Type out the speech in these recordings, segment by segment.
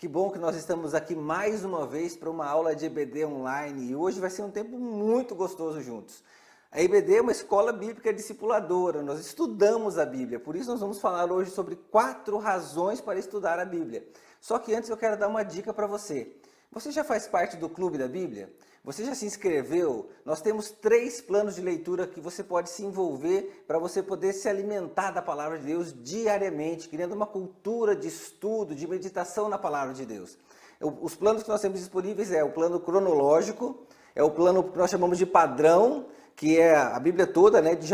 Que bom que nós estamos aqui mais uma vez para uma aula de EBD online e hoje vai ser um tempo muito gostoso juntos. A EBD é uma escola bíblica discipuladora, nós estudamos a Bíblia, por isso nós vamos falar hoje sobre 4 razões para estudar a Bíblia. Só que antes eu quero dar uma dica para você. Você já faz parte do Clube da Bíblia? Você já se inscreveu? Nós temos 3 planos de leitura que você pode se envolver para você poder se alimentar da Palavra de Deus diariamente, criando uma cultura de estudo, de meditação na Palavra de Deus. Os planos que nós temos disponíveis é o plano cronológico, é o plano que nós chamamos de padrão, que é a Bíblia toda, né, de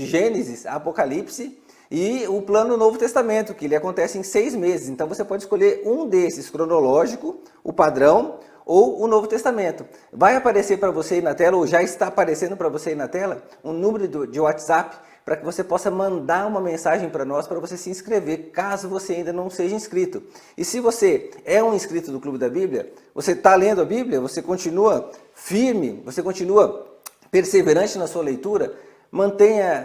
Gênesis a Apocalipse, e o plano Novo Testamento, que ele acontece em 6 meses. Então você pode escolher um desses, cronológico, o padrão ou o Novo Testamento. Vai aparecer para você aí na tela, ou já está aparecendo para você aí na tela, um número de WhatsApp para que você possa mandar uma mensagem para nós, para você se inscrever, caso você ainda não seja inscrito. E se você é um inscrito do Clube da Bíblia, você está lendo a Bíblia, você continua firme, você continua perseverante na sua leitura,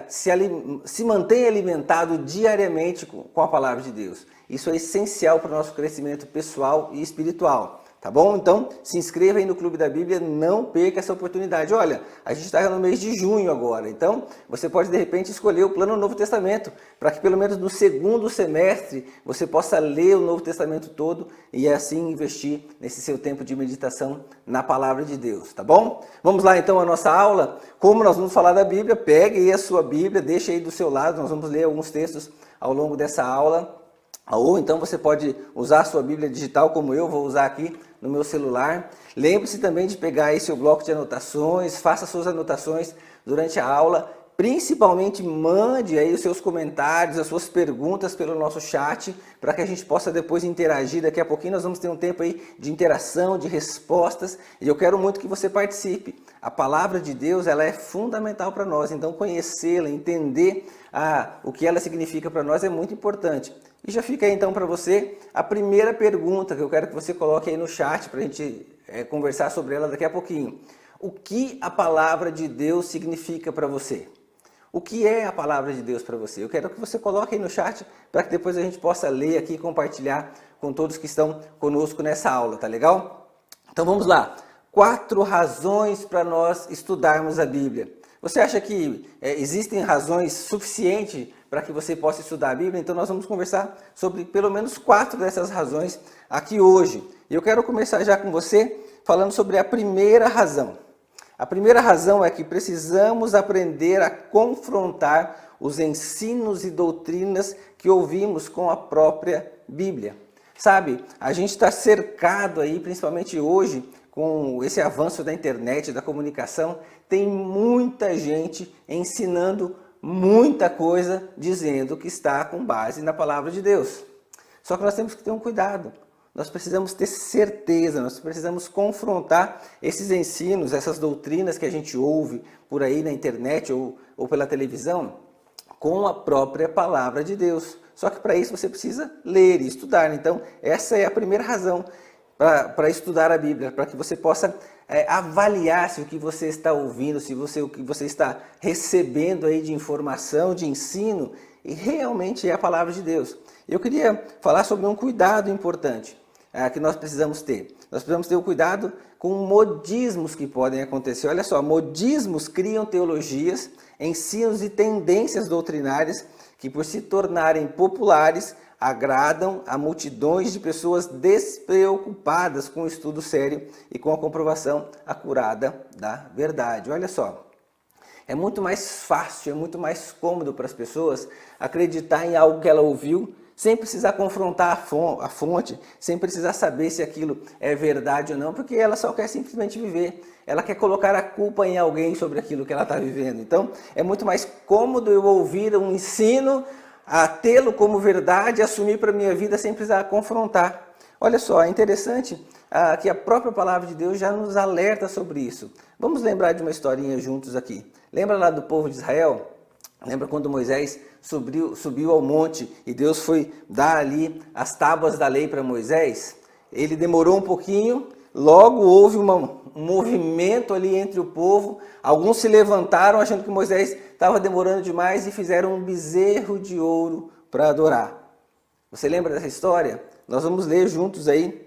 se mantenha alimentado diariamente com a Palavra de Deus. Isso é essencial para o nosso crescimento pessoal e espiritual. Tá bom? Então, se inscreva aí no Clube da Bíblia, não perca essa oportunidade. Olha, a gente está no mês de junho agora, então você pode de repente escolher o plano Novo Testamento, para que pelo menos no segundo semestre você possa ler o Novo Testamento todo e assim investir nesse seu tempo de meditação na Palavra de Deus, tá bom? Vamos lá então a nossa aula. Como nós vamos falar da Bíblia, pegue aí a sua Bíblia, deixe aí do seu lado, nós vamos ler alguns textos ao longo dessa aula. Ou então você pode usar a sua Bíblia digital, como eu vou usar aqui no meu celular. Lembre-se também de pegar aí seu bloco de anotações, faça suas anotações durante a aula. Principalmente mande aí os seus comentários, as suas perguntas pelo nosso chat, para que a gente possa depois interagir. Daqui a pouquinho nós vamos ter um tempo aí de interação, de respostas, e eu quero muito que você participe. A palavra de Deus, ela é fundamental para nós, então conhecê-la, entender o que ela significa para nós é muito importante. E já fica aí então para você a primeira pergunta que eu quero que você coloque aí no chat para a gente conversar sobre ela daqui a pouquinho. O que a palavra de Deus significa para você? O que é a palavra de Deus para você? Eu quero que você coloque aí no chat para que depois a gente possa ler aqui e compartilhar com todos que estão conosco nessa aula, tá legal? Então vamos lá. 4 razões para nós estudarmos a Bíblia. Você acha que existem razões suficientes para que você possa estudar a Bíblia? Então nós vamos conversar sobre pelo menos 4 dessas razões aqui hoje. E eu quero começar já com você falando sobre a primeira razão. A primeira razão é que precisamos aprender a confrontar os ensinos e doutrinas que ouvimos com a própria Bíblia. Sabe, a gente está cercado aí, principalmente hoje, com esse avanço da internet, da comunicação, tem muita gente ensinando muita coisa, dizendo que está com base na palavra de Deus. Só que nós temos que ter um cuidado. Nós precisamos ter certeza, nós precisamos confrontar esses ensinos, essas doutrinas que a gente ouve por aí na internet ou pela televisão, com a própria palavra de Deus. Só que para isso você precisa ler e estudar. Então, essa é a primeira razão para estudar a Bíblia, para que você possa avaliar se o que você está ouvindo, se o que você está recebendo aí de informação, de ensino, e realmente é a palavra de Deus. Eu queria falar sobre um cuidado importante que nós precisamos ter. Nós precisamos ter o cuidado com modismos que podem acontecer. Olha só, modismos criam teologias, ensinos e tendências doutrinárias que, por se tornarem populares, agradam a multidões de pessoas despreocupadas com o estudo sério e com a comprovação acurada da verdade. Olha só, é muito mais fácil, é muito mais cômodo para as pessoas acreditar em algo que ela ouviu, sem precisar confrontar a fonte, sem precisar saber se aquilo é verdade ou não, porque ela só quer simplesmente viver. Ela quer colocar a culpa em alguém sobre aquilo que ela está vivendo. Então, é muito mais cômodo eu ouvir um ensino, a tê-lo como verdade, assumir para a minha vida sem precisar confrontar. Olha só, é interessante que a própria palavra de Deus já nos alerta sobre isso. Vamos lembrar de uma historinha juntos aqui. Lembra lá do povo de Israel? Lembra quando Moisés subiu ao monte e Deus foi dar ali as tábuas da lei para Moisés? Ele demorou um pouquinho, logo houve um movimento ali entre o povo. Alguns se levantaram achando que Moisés estava demorando demais e fizeram um bezerro de ouro para adorar. Você lembra dessa história? Nós vamos ler juntos aí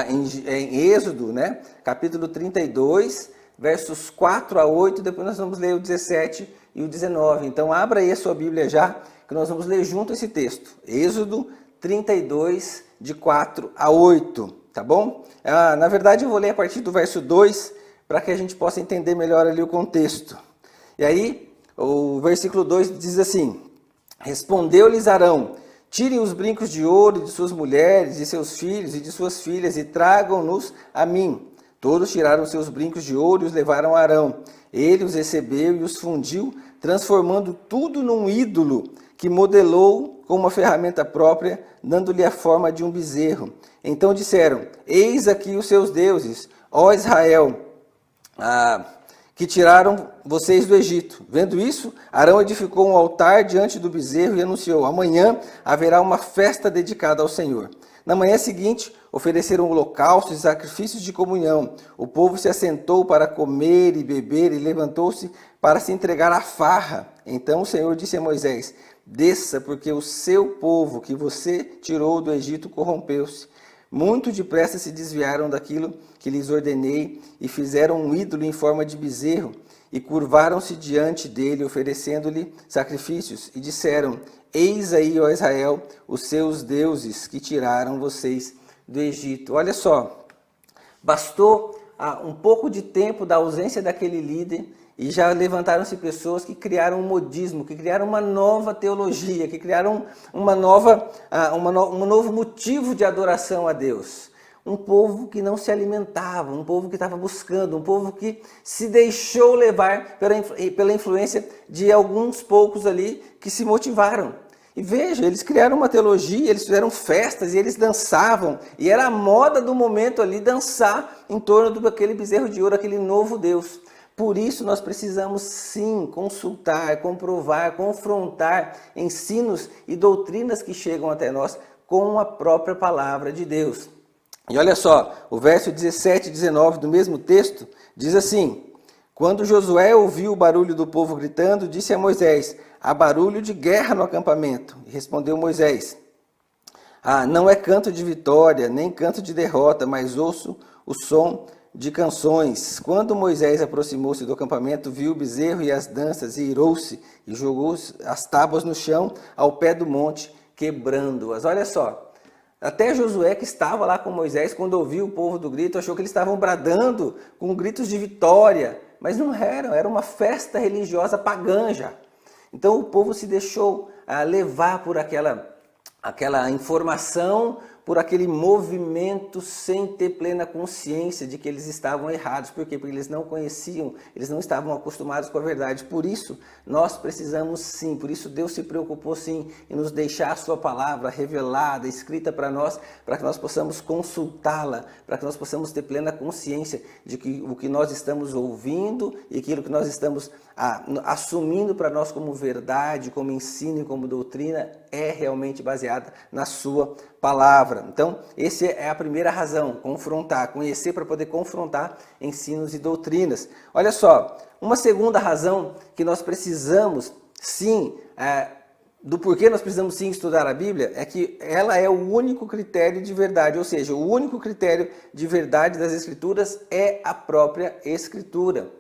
em Êxodo, né? Capítulo 32, versos 4 a 8, depois nós vamos ler o 17 e o 19. Então abra aí a sua Bíblia já, que nós vamos ler junto esse texto. Êxodo 32, de 4 a 8, tá bom? Na verdade eu vou ler a partir do verso 2, para que a gente possa entender melhor ali o contexto. E aí, o versículo 2 diz assim: respondeu-lhes Arão: tirem os brincos de ouro de suas mulheres, de seus filhos e de suas filhas, e tragam-nos a mim. Todos tiraram seus brincos de ouro e os levaram a Arão. Ele os recebeu e os fundiu, transformando tudo num ídolo, que modelou com uma ferramenta própria, dando-lhe a forma de um bezerro. Então disseram: eis aqui os seus deuses, ó Israel, que tiraram vocês do Egito. Vendo isso, Arão edificou um altar diante do bezerro e anunciou: amanhã haverá uma festa dedicada ao Senhor. Na manhã seguinte, ofereceram holocaustos e sacrifícios de comunhão. O povo se assentou para comer e beber e levantou-se para se entregar à farra. Então o Senhor disse a Moisés: desça, porque o seu povo que você tirou do Egito corrompeu-se. Muito depressa se desviaram daquilo que lhes ordenei e fizeram um ídolo em forma de bezerro e curvaram-se diante dele, oferecendo-lhe sacrifícios, e disseram: eis aí, ó Israel, os seus deuses que tiraram vocês do Egito. Olha só, bastou um pouco de tempo da ausência daquele líder e já levantaram-se pessoas que criaram um modismo, que criaram uma nova teologia, que criaram um novo motivo de adoração a Deus. Um povo que não se alimentava, um povo que estava buscando, um povo que se deixou levar pela influência de alguns poucos ali que se motivaram. E veja, eles criaram uma teologia, eles fizeram festas e eles dançavam. E era a moda do momento ali dançar em torno daquele bezerro de ouro, aquele novo Deus. Por isso nós precisamos sim consultar, comprovar, confrontar ensinos e doutrinas que chegam até nós com a própria palavra de Deus. E olha só, o verso 17 e 19 do mesmo texto diz assim: quando Josué ouviu o barulho do povo gritando, disse a Moisés: há barulho de guerra no acampamento. E respondeu Moisés: não é canto de vitória, nem canto de derrota, mas ouço o som de canções. Quando Moisés aproximou-se do acampamento, viu o bezerro e as danças, e irou-se e jogou as tábuas no chão ao pé do monte, quebrando-as. Olha só, até Josué, que estava lá com Moisés, quando ouviu o povo do grito, achou que eles estavam bradando com gritos de vitória, mas não eram, era uma festa religiosa pagã já. Então o povo se deixou levar por aquela informação, por aquele movimento sem ter plena consciência de que eles estavam errados. Por quê? Porque eles não conheciam, eles não estavam acostumados com a verdade. Por isso, nós precisamos sim, por isso Deus se preocupou sim em nos deixar a sua palavra revelada, escrita para nós que nós possamos consultá-la, para que nós possamos ter plena consciência de que o que nós estamos ouvindo e aquilo que nós estamos assumindo para nós como verdade, como ensino e como doutrina é realmente baseada na sua palavra. Então, essa é a primeira razão, confrontar, conhecer para poder confrontar ensinos e doutrinas. Olha só, uma segunda razão que nós precisamos sim, do porquê nós precisamos sim estudar a Bíblia, é que ela é o único critério de verdade, ou seja, o único critério de verdade das Escrituras é a própria Escritura.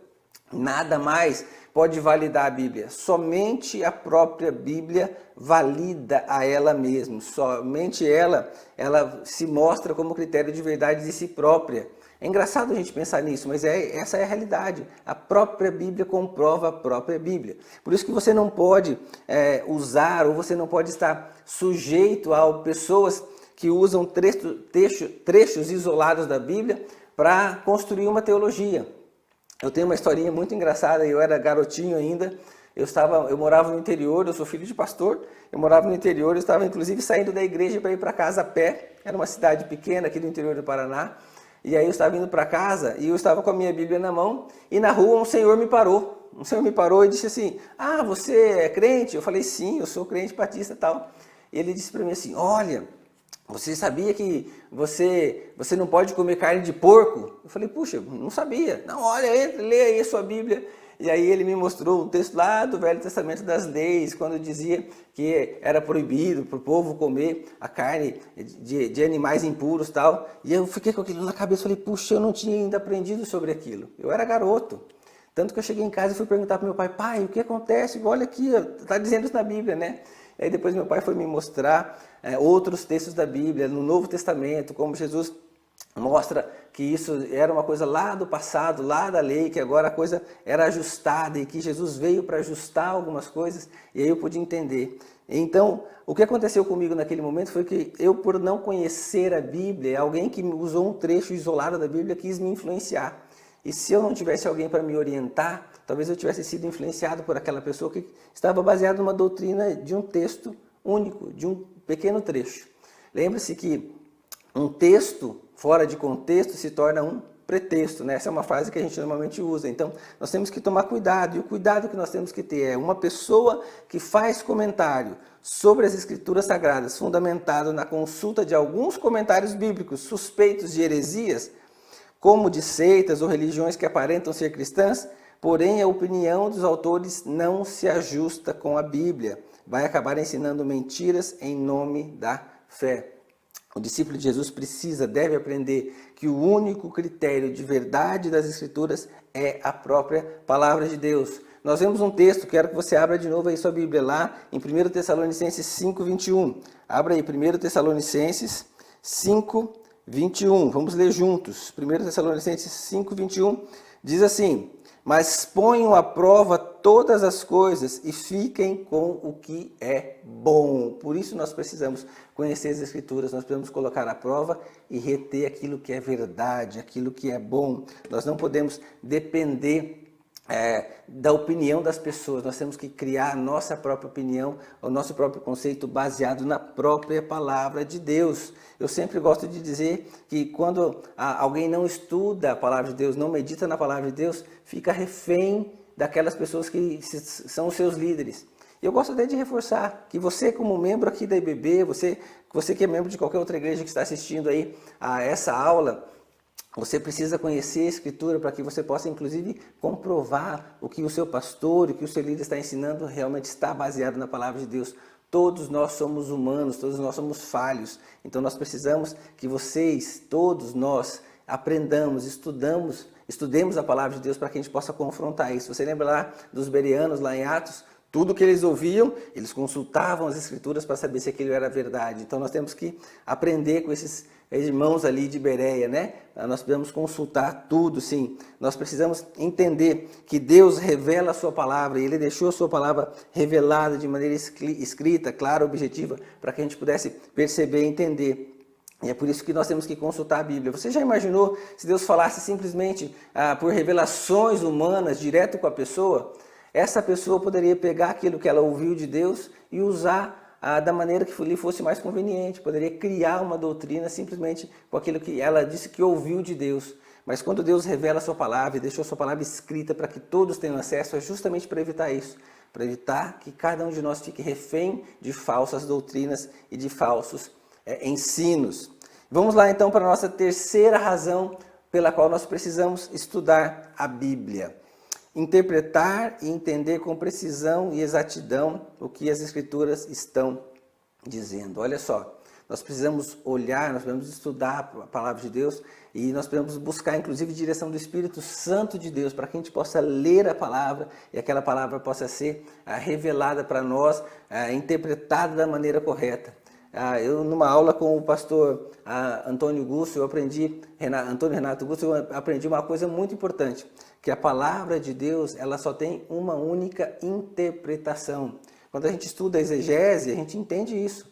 Nada mais pode validar a Bíblia, somente a própria Bíblia valida a ela mesma, somente ela se mostra como critério de verdade de si própria. É engraçado a gente pensar nisso, mas essa é a realidade. A própria Bíblia comprova a própria Bíblia. Por isso que você não pode usar, ou você não pode estar sujeito a pessoas que usam trechos isolados da Bíblia para construir uma teologia. Eu tenho uma historinha muito engraçada, eu era garotinho ainda, eu morava no interior, eu sou filho de pastor, eu morava no interior, eu estava inclusive saindo da igreja para ir para casa a pé, era uma cidade pequena aqui do interior do Paraná, e aí eu estava indo para casa e eu estava com a minha Bíblia na mão, e na rua um senhor me parou e disse assim: você é crente? Eu falei: sim, eu sou crente batista e tal. E ele disse para mim assim: olha, você sabia que você não pode comer carne de porco? Eu falei: puxa, não sabia. Não, olha, lê aí a sua Bíblia. E aí ele me mostrou um texto lá do Velho Testamento das leis, quando dizia que era proibido para o povo comer a carne de animais impuros e tal. E eu fiquei com aquilo na cabeça, falei, puxa, eu não tinha ainda aprendido sobre aquilo. Eu era garoto. Tanto que eu cheguei em casa e fui perguntar para meu pai, pai, o que acontece? Olha aqui, está dizendo isso na Bíblia, né? E aí depois meu pai foi me mostrar outros textos da Bíblia, no Novo Testamento, como Jesus mostra que isso era uma coisa lá do passado, lá da lei, que agora a coisa era ajustada e que Jesus veio para ajustar algumas coisas, e aí eu pude entender. Então, o que aconteceu comigo naquele momento foi que eu, por não conhecer a Bíblia, alguém que usou um trecho isolado da Bíblia quis me influenciar. E se eu não tivesse alguém para me orientar, talvez eu tivesse sido influenciado por aquela pessoa que estava baseada numa doutrina de um texto único, de um pequeno trecho. Lembre-se que um texto fora de contexto se torna um pretexto, né? Essa é uma frase que a gente normalmente usa. Então, nós temos que tomar cuidado, e o cuidado que nós temos que ter é uma pessoa que faz comentário sobre as Escrituras Sagradas, fundamentado na consulta de alguns comentários bíblicos suspeitos de heresias, como de seitas ou religiões que aparentam ser cristãs, porém a opinião dos autores não se ajusta com a Bíblia. Vai acabar ensinando mentiras em nome da fé. O discípulo de Jesus deve aprender que o único critério de verdade das Escrituras é a própria Palavra de Deus. Nós vemos um texto, quero que você abra de novo aí sua Bíblia, lá em 1 Tessalonicenses 5:21. Abra aí, 1 Tessalonicenses 5:21. Vamos ler juntos. 1 Tessalonicenses 5:21 diz assim: mas ponham à prova todas as coisas e fiquem com o que é bom. Por isso nós precisamos conhecer as Escrituras, nós precisamos colocar à prova e reter aquilo que é verdade, aquilo que é bom. Nós não podemos depender da opinião das pessoas, nós temos que criar a nossa própria opinião, o nosso próprio conceito baseado na própria palavra de Deus. Eu sempre gosto de dizer que quando alguém não estuda a palavra de Deus, não medita na palavra de Deus, fica refém daquelas pessoas que são os seus líderes. Eu gosto até de reforçar que você, como membro aqui da IBB, você que é membro de qualquer outra igreja que está assistindo aí a essa aula, você precisa conhecer a Escritura para que você possa, inclusive, comprovar o que o seu pastor, o que o seu líder está ensinando realmente está baseado na palavra de Deus. Todos nós somos humanos, todos nós somos falhos. Então nós precisamos que vocês, todos nós, aprendamos, estudemos a palavra de Deus para que a gente possa confrontar isso. Você lembra lá dos bereanos, lá em Atos? Tudo que eles ouviam, eles consultavam as Escrituras para saber se aquilo era verdade. Então nós temos que aprender com esses irmãos ali de Bereia, né? Nós precisamos consultar tudo, sim. Nós precisamos entender que Deus revela a sua palavra, e Ele deixou a sua palavra revelada de maneira escrita, clara, objetiva, para que a gente pudesse perceber e entender. E é por isso que nós temos que consultar a Bíblia. Você já imaginou se Deus falasse simplesmente por revelações humanas, direto com a pessoa? Essa pessoa poderia pegar aquilo que ela ouviu de Deus e usar da maneira que lhe fosse mais conveniente. Poderia criar uma doutrina simplesmente com aquilo que ela disse que ouviu de Deus. Mas quando Deus revela a sua palavra e deixou a sua palavra escrita para que todos tenham acesso, é justamente para evitar isso. Para evitar que cada um de nós fique refém de falsas doutrinas e de falsos ensinos. Vamos lá então para a nossa terceira razão pela qual nós precisamos estudar a Bíblia. Interpretar e entender com precisão e exatidão o que as Escrituras estão dizendo. Olha só, nós precisamos olhar, nós precisamos estudar a palavra de Deus e nós precisamos buscar, inclusive, direção do Espírito Santo de Deus, para que a gente possa ler a palavra e aquela palavra possa ser revelada para nós, interpretada da maneira correta. Eu, numa aula com o pastor Antônio Renato Gusso, eu aprendi uma coisa muito importante, que a palavra de Deus, ela só tem uma única interpretação. Quando a gente estuda a exegese, a gente entende isso.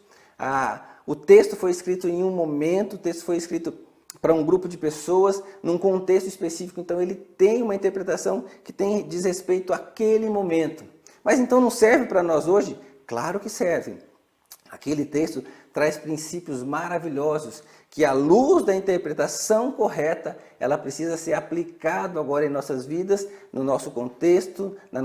O texto foi escrito em um momento, o texto foi escrito para um grupo de pessoas, num contexto específico, então ele tem uma interpretação que diz respeito àquele momento. Mas então não serve para nós hoje? Claro que serve. Aquele texto traz princípios maravilhosos que, à luz da interpretação correta, ela precisa ser aplicada agora em nossas vidas, no nosso contexto, na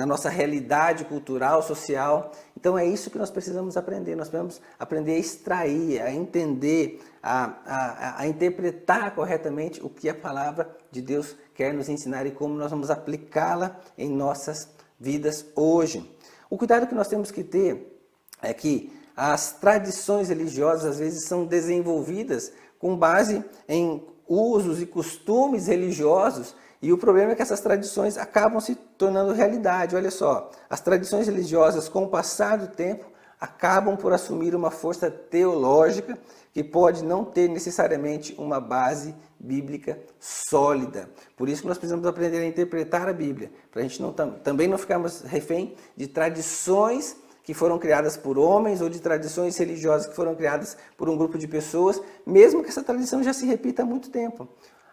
nossa realidade cultural, social. Então é isso que nós precisamos aprender. Nós precisamos aprender a extrair, a entender, a interpretar corretamente o que a palavra de Deus quer nos ensinar e como nós vamos aplicá-la em nossas vidas hoje. O cuidado que nós temos que ter é que as tradições religiosas às vezes são desenvolvidas com base em usos e costumes religiosos, e o problema é que essas tradições acabam se tornando realidade. Olha só, as tradições religiosas, com o passar do tempo, acabam por assumir uma força teológica que pode não ter necessariamente uma base bíblica sólida. Por isso que nós precisamos aprender a interpretar a Bíblia, para a gente também não ficarmos refém de tradições que foram criadas por homens ou de tradições religiosas que foram criadas por um grupo de pessoas, mesmo que essa tradição já se repita há muito tempo.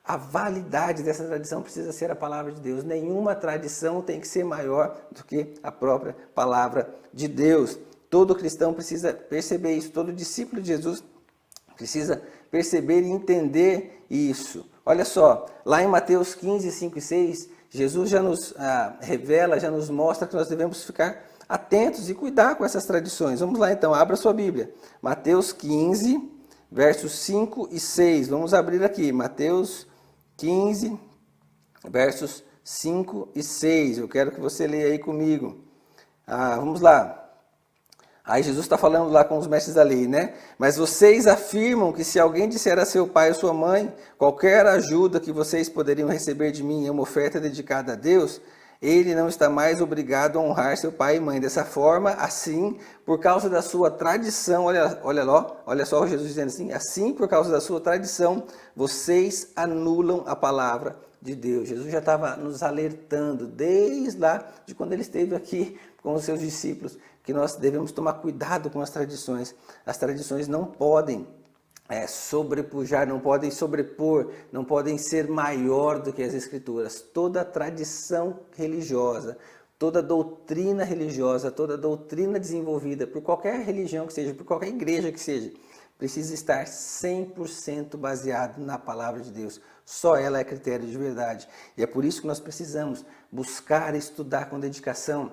A validade dessa tradição precisa ser a palavra de Deus. Nenhuma tradição tem que ser maior do que a própria palavra de Deus. Todo cristão precisa perceber isso, todo discípulo de Jesus precisa perceber e entender isso. Olha só, lá em Mateus 15, 5 e 6, Jesus já nos revela, já nos mostra que nós devemos ficar atentos e cuidar com essas tradições. Vamos lá então, abra sua Bíblia. Mateus 15, versos 5 e 6. Vamos abrir aqui, Mateus 15, versos 5 e 6. Eu quero que você leia aí comigo. Vamos lá. Aí Jesus está falando lá com os mestres da lei, né? Mas vocês afirmam que se alguém disser a seu pai ou sua mãe, qualquer ajuda que vocês poderiam receber de mim é uma oferta dedicada a Deus, ele não está mais obrigado a honrar seu pai e mãe. Dessa forma, assim, por causa da sua tradição, olha só Jesus dizendo assim, por causa da sua tradição, vocês anulam a palavra de Deus. Jesus já estava nos alertando, desde lá de quando ele esteve aqui com os seus discípulos, que nós devemos tomar cuidado com as tradições. As tradições não podem sobrepujar, não podem sobrepor, não podem ser maior do que as Escrituras. Toda tradição religiosa, toda doutrina religiosa, toda doutrina desenvolvida por qualquer religião que seja, por qualquer igreja que seja, precisa estar 100% baseado na palavra de Deus. Só ela é critério de verdade. E é por isso que nós precisamos buscar estudar com dedicação,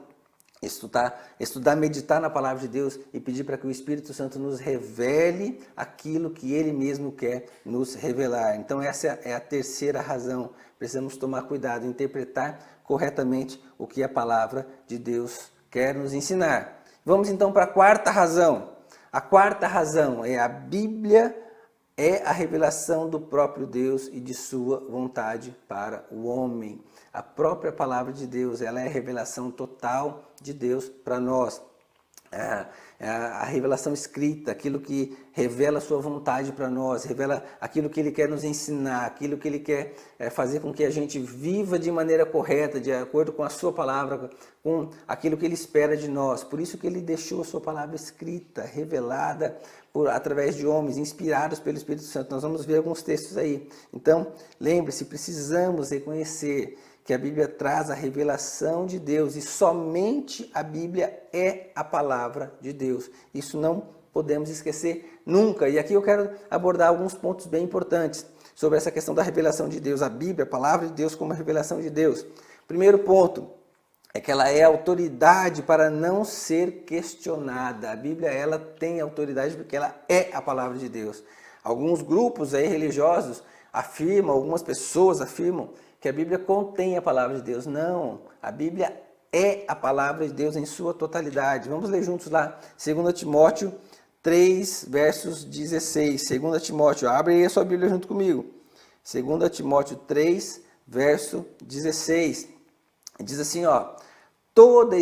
estudar, meditar na palavra de Deus e pedir para que o Espírito Santo nos revele aquilo que Ele mesmo quer nos revelar. Então essa é a terceira razão. Precisamos tomar cuidado, interpretar corretamente o que a palavra de Deus quer nos ensinar. Vamos então para a quarta razão. A quarta razão é a Bíblia é a revelação do próprio Deus e de sua vontade para o homem. A própria palavra de Deus, ela é a revelação total de Deus para nós. A revelação escrita, aquilo que revela a sua vontade para nós, revela aquilo que Ele quer nos ensinar, aquilo que Ele quer fazer com que a gente viva de maneira correta, de acordo com a sua palavra, com aquilo que Ele espera de nós. Por isso que Ele deixou a sua palavra escrita, revelada através de homens, inspirados pelo Espírito Santo. Nós vamos ver alguns textos aí. Então, lembre-se, precisamos reconhecer que a Bíblia traz a revelação de Deus e somente a Bíblia é a palavra de Deus. Isso não podemos esquecer nunca. E aqui eu quero abordar alguns pontos bem importantes sobre essa questão da revelação de Deus. A Bíblia, a palavra de Deus como a revelação de Deus. Primeiro ponto é que ela é autoridade para não ser questionada. A Bíblia, ela tem autoridade porque ela é a palavra de Deus. Alguns grupos aí religiosos afirmam, algumas pessoas afirmam que a Bíblia contém a palavra de Deus. Não, a Bíblia é a palavra de Deus em sua totalidade. Vamos ler juntos lá, 2 Timóteo 3, versos 16. 2 Timóteo, abre aí a sua Bíblia junto comigo. 2 Timóteo 3, verso 16. Diz assim, toda a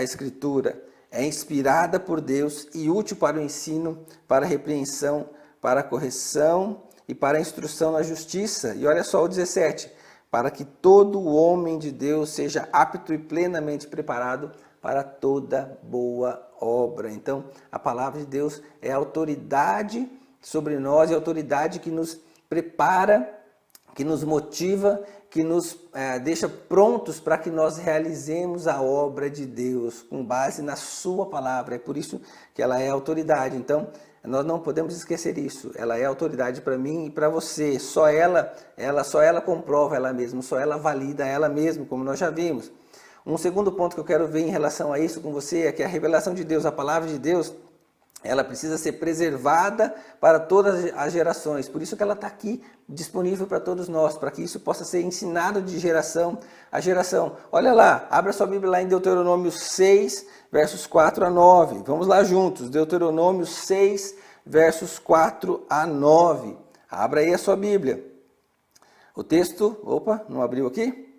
Escritura é inspirada por Deus e útil para o ensino, para a repreensão, para a correção e para a instrução na justiça. E olha só o 17, para que todo o homem de Deus seja apto e plenamente preparado para toda boa obra. Então, a palavra de Deus é a autoridade sobre nós, é a autoridade que nos prepara que nos motiva, que nos deixa prontos para que nós realizemos a obra de Deus com base na sua palavra. É por isso que ela é autoridade. Então, nós não podemos esquecer isso. Ela é autoridade para mim e para você. Só ela comprova ela mesma, só ela valida ela mesma, como nós já vimos. Um segundo ponto que eu quero ver em relação a isso com você é que a revelação de Deus, a palavra de Deus, ela precisa ser preservada para todas as gerações. Por isso que ela está aqui disponível para todos nós, para que isso possa ser ensinado de geração a geração. Olha lá, abra sua Bíblia lá em Deuteronômio 6, versos 4 a 9. Vamos lá juntos, Deuteronômio 6, versos 4 a 9. Abra aí a sua Bíblia. O texto, não abriu aqui?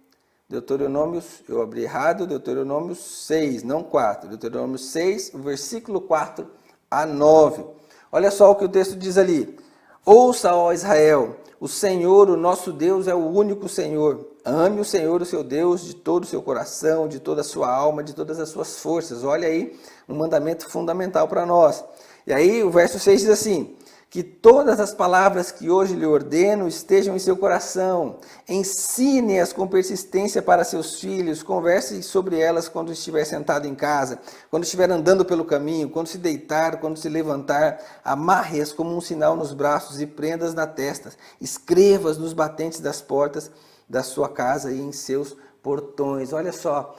Deuteronômio, eu abri errado, Deuteronômio 6, não 4. Deuteronômio 6, versículo 4 a 9. Olha só o que o texto diz ali. Ouça, ó Israel, o Senhor, o nosso Deus, é o único Senhor. Ame o Senhor, o seu Deus, de todo o seu coração, de toda a sua alma, de todas as suas forças. Olha aí, um mandamento fundamental para nós. E aí o verso 6 diz assim: que todas as palavras que hoje lhe ordeno estejam em seu coração. Ensine-as com persistência para seus filhos. Converse sobre elas quando estiver sentado em casa, quando estiver andando pelo caminho, quando se deitar, quando se levantar. Amarre-as como um sinal nos braços e prenda-as na testa. Escreva-as nos batentes das portas da sua casa e em seus portões. Olha só,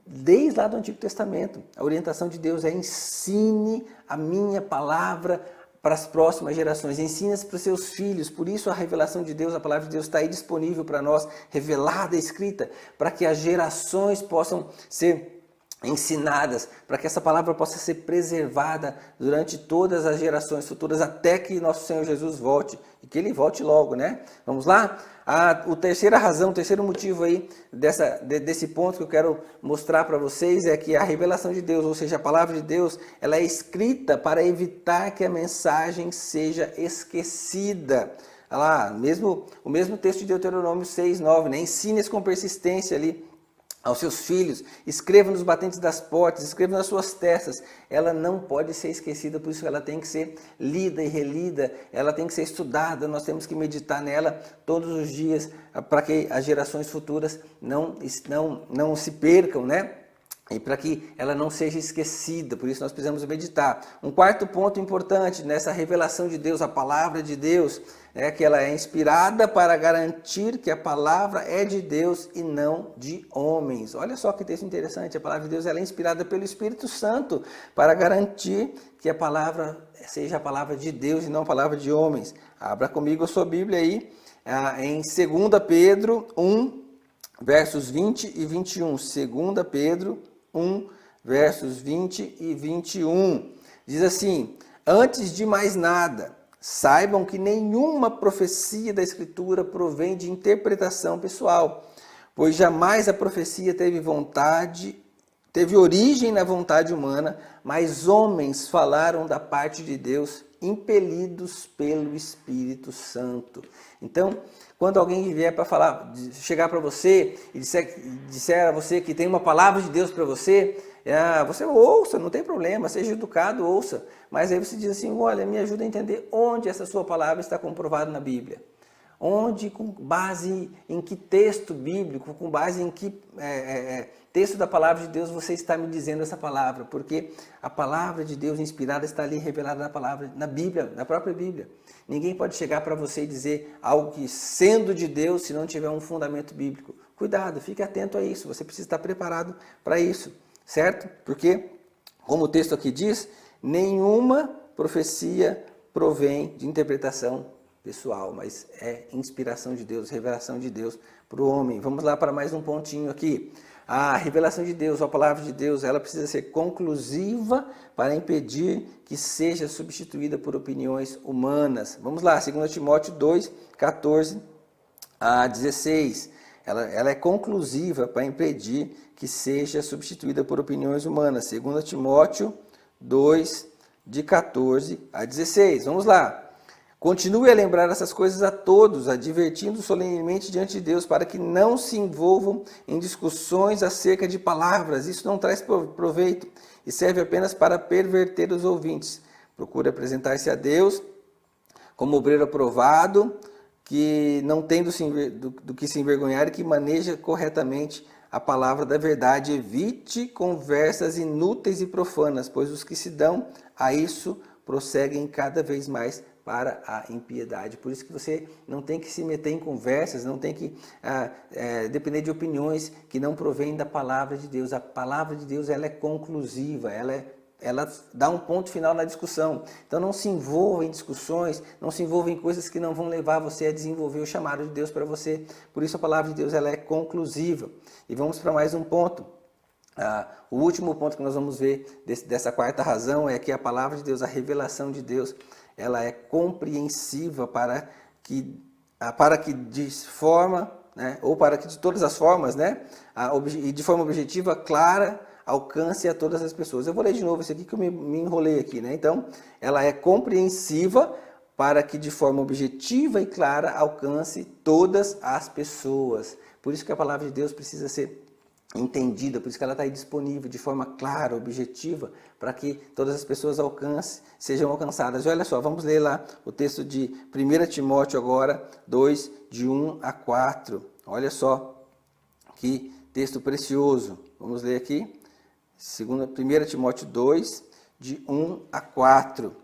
desde lá do Antigo Testamento, a orientação de Deus é: ensine a minha palavra para as próximas gerações, ensina-se para os seus filhos. Por isso a revelação de Deus, a palavra de Deus está aí disponível para nós, revelada, escrita, para que as gerações possam ser ensinadas, para que essa palavra possa ser preservada durante todas as gerações futuras, até que nosso Senhor Jesus volte, e que Ele volte logo, né? Vamos lá? A terceira razão, o terceiro motivo aí desse ponto que eu quero mostrar para vocês é que a revelação de Deus, ou seja, a palavra de Deus, ela é escrita para evitar que a mensagem seja esquecida. Olha lá, o mesmo texto de Deuteronômio 6, 9, né? Ensine-as com persistência ali aos seus filhos, escreva nos batentes das portas, escreva nas suas testas. Ela não pode ser esquecida, por isso ela tem que ser lida e relida, ela tem que ser estudada, nós temos que meditar nela todos os dias, para que as gerações futuras não se percam, né? E para que ela não seja esquecida, por isso nós precisamos meditar. Um quarto ponto importante nessa revelação de Deus, a palavra de Deus, é que ela é inspirada para garantir que a palavra é de Deus e não de homens. Olha só que texto interessante, a palavra de Deus ela é inspirada pelo Espírito Santo para garantir que a palavra seja a palavra de Deus e não a palavra de homens. Abra comigo a sua Bíblia aí, em 2 Pedro 1, versos 20 e 21. 2 Pedro 1, versos 20 e 21. Diz assim: antes de mais nada, saibam que nenhuma profecia da Escritura provém de interpretação pessoal, pois jamais a profecia teve origem na vontade humana, mas homens falaram da parte de Deus, impelidos pelo Espírito Santo. Então, quando alguém vier para falar, chegar para você e disser a você que tem uma palavra de Deus para você, você ouça, não tem problema, seja educado, ouça. Mas aí você diz assim: olha, me ajuda a entender onde essa sua palavra está comprovada na Bíblia. Onde, com base em que texto bíblico, com base em que texto da palavra de Deus você está me dizendo essa palavra? Porque a palavra de Deus inspirada está ali revelada na palavra, na Bíblia, na própria Bíblia. Ninguém pode chegar para você e dizer algo que sendo de Deus, se não tiver um fundamento bíblico. Cuidado, fique atento a isso, você precisa estar preparado para isso, certo? Porque, como o texto aqui diz, nenhuma profecia provém de interpretação pessoal, mas é inspiração de Deus, revelação de Deus para o homem. Vamos lá para mais um pontinho aqui. A revelação de Deus, a palavra de Deus, ela precisa ser conclusiva para impedir que seja substituída por opiniões humanas. Vamos lá, 2 Timóteo 2, 14 a 16. Ela é conclusiva para impedir que seja substituída por opiniões humanas. 2 Timóteo 2, de 14 a 16. Vamos lá. Continue a lembrar essas coisas a todos, advertindo solenemente diante de Deus, para que não se envolvam em discussões acerca de palavras. Isso não traz proveito e serve apenas para perverter os ouvintes. Procure apresentar-se a Deus como obreiro aprovado, que não tem do que se envergonhar e que maneja corretamente a palavra da verdade. Evite conversas inúteis e profanas, pois os que se dão a isso prosseguem cada vez mais para a impiedade. Por isso que você não tem que se meter em conversas, não tem que depender de opiniões que não provêm da palavra de Deus. A palavra de Deus, ela é conclusiva, ela dá um ponto final na discussão. Então não se envolva em discussões, não se envolva em coisas que não vão levar você a desenvolver o chamado de Deus para você. Por isso a palavra de Deus, ela é conclusiva. E vamos para mais um ponto. O último ponto que nós vamos ver dessa quarta razão é que a palavra de Deus, a revelação de Deus, ela é compreensiva para que de forma, né, ou para que de todas as formas, né, e de forma objetiva, clara, alcance a todas as pessoas. Eu vou ler de novo isso aqui que eu me enrolei aqui, né? Então, ela é compreensiva para que de forma objetiva e clara alcance todas as pessoas. Por isso que a palavra de Deus precisa ser entendida, por isso que ela está aí disponível de forma clara, objetiva, para que todas as pessoas sejam alcançadas. E olha só, vamos ler lá o texto de 1 Timóteo agora, 2, de 1 a 4. Olha só, que texto precioso. Vamos ler aqui. 1 Timóteo 2, de 1 a 4.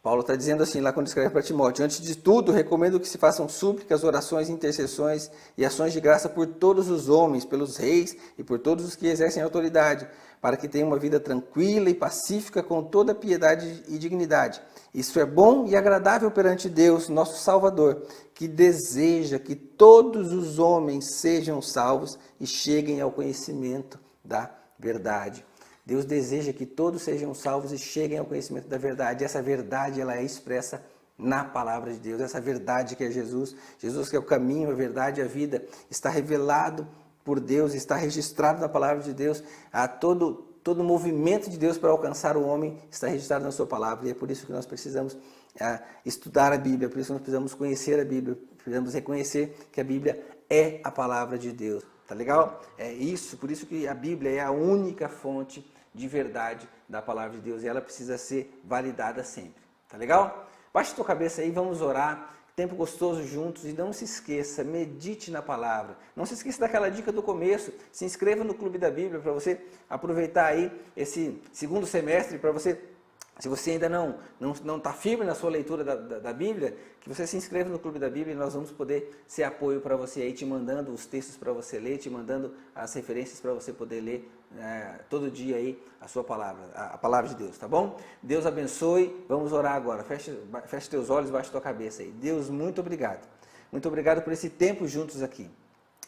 Paulo está dizendo assim, lá quando escreve para Timóteo: antes de tudo, recomendo que se façam súplicas, orações, intercessões e ações de graça por todos os homens, pelos reis e por todos os que exercem autoridade, para que tenham uma vida tranquila e pacífica com toda piedade e dignidade. Isso é bom e agradável perante Deus, nosso Salvador, que deseja que todos os homens sejam salvos e cheguem ao conhecimento da verdade. Deus deseja que todos sejam salvos e cheguem ao conhecimento da verdade. Essa verdade, ela é expressa na palavra de Deus. Essa verdade que é Jesus, Jesus que é o caminho, a verdade e a vida, está revelado por Deus, está registrado na palavra de Deus. Todo o movimento de Deus para alcançar o homem está registrado na sua palavra. E é por isso que nós precisamos estudar a Bíblia, por isso que nós precisamos conhecer a Bíblia, precisamos reconhecer que a Bíblia é a palavra de Deus. Tá legal? É isso, por isso que a Bíblia é a única fonte de verdade da palavra de Deus e ela precisa ser validada sempre. Tá legal? Baixe a tua cabeça aí, vamos orar. Tempo gostoso juntos e não se esqueça, medite na palavra. Não se esqueça daquela dica do começo. Se inscreva no Clube da Bíblia para você aproveitar aí esse segundo semestre, para você, se você ainda não está firme na sua leitura da Bíblia, que você se inscreva no Clube da Bíblia e nós vamos poder ser apoio para você aí, te mandando os textos para você ler, te mandando as referências para você poder ler todo dia aí a sua palavra, a palavra de Deus, tá bom? Deus abençoe, vamos orar agora, feche teus olhos, baixe tua cabeça aí. Deus, muito obrigado por esse tempo juntos aqui.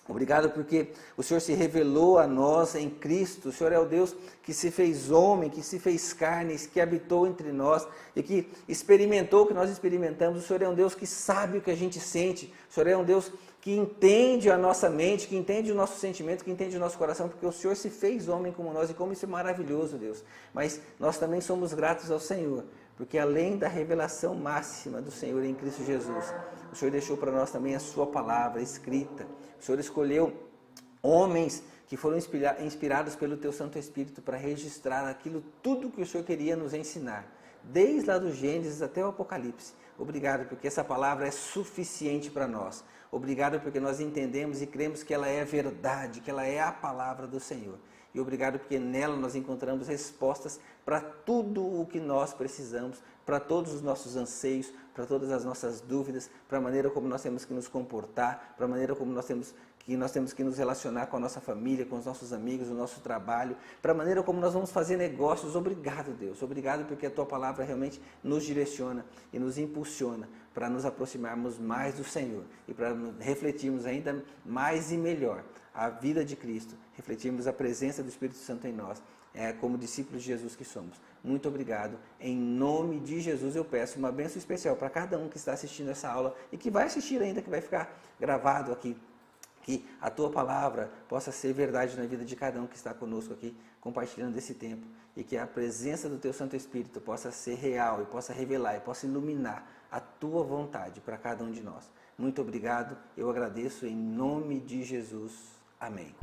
Obrigado porque o Senhor se revelou a nós em Cristo. O Senhor é o Deus que se fez homem, que se fez carne, que habitou entre nós e que experimentou o que nós experimentamos. O Senhor é um Deus que sabe o que a gente sente. O Senhor é um Deus que entende a nossa mente, que entende o nosso sentimento, que entende o nosso coração, porque o Senhor se fez homem como nós e como isso é maravilhoso, Deus. Mas nós também somos gratos ao Senhor, porque além da revelação máxima do Senhor em Cristo Jesus, o Senhor deixou para nós também a sua palavra escrita. O Senhor escolheu homens que foram inspirados pelo Teu Santo Espírito para registrar aquilo tudo que o Senhor queria nos ensinar, desde lá do Gênesis até o Apocalipse. Obrigado porque essa palavra é suficiente para nós. Obrigado porque nós entendemos e cremos que ela é a verdade, que ela é a palavra do Senhor. E obrigado porque nela nós encontramos respostas para tudo o que nós precisamos, para todos os nossos anseios, para todas as nossas dúvidas, para a maneira como nós temos que nos comportar, para a maneira como nós temos que nos relacionar com a nossa família, com os nossos amigos, o nosso trabalho, para a maneira como nós vamos fazer negócios. Obrigado, Deus. Obrigado porque a Tua palavra realmente nos direciona e nos impulsiona para nos aproximarmos mais do Senhor e para refletirmos ainda mais e melhor a vida de Cristo, refletirmos a presença do Espírito Santo em nós, como discípulos de Jesus que somos. Muito obrigado. Em nome de Jesus eu peço uma bênção especial para cada um que está assistindo essa aula e que vai assistir ainda, que vai ficar gravado aqui. Que a Tua palavra possa ser verdade na vida de cada um que está conosco aqui, compartilhando esse tempo. E que a presença do Teu Santo Espírito possa ser real e possa revelar e possa iluminar a Tua vontade para cada um de nós. Muito obrigado, eu agradeço em nome de Jesus. Amém.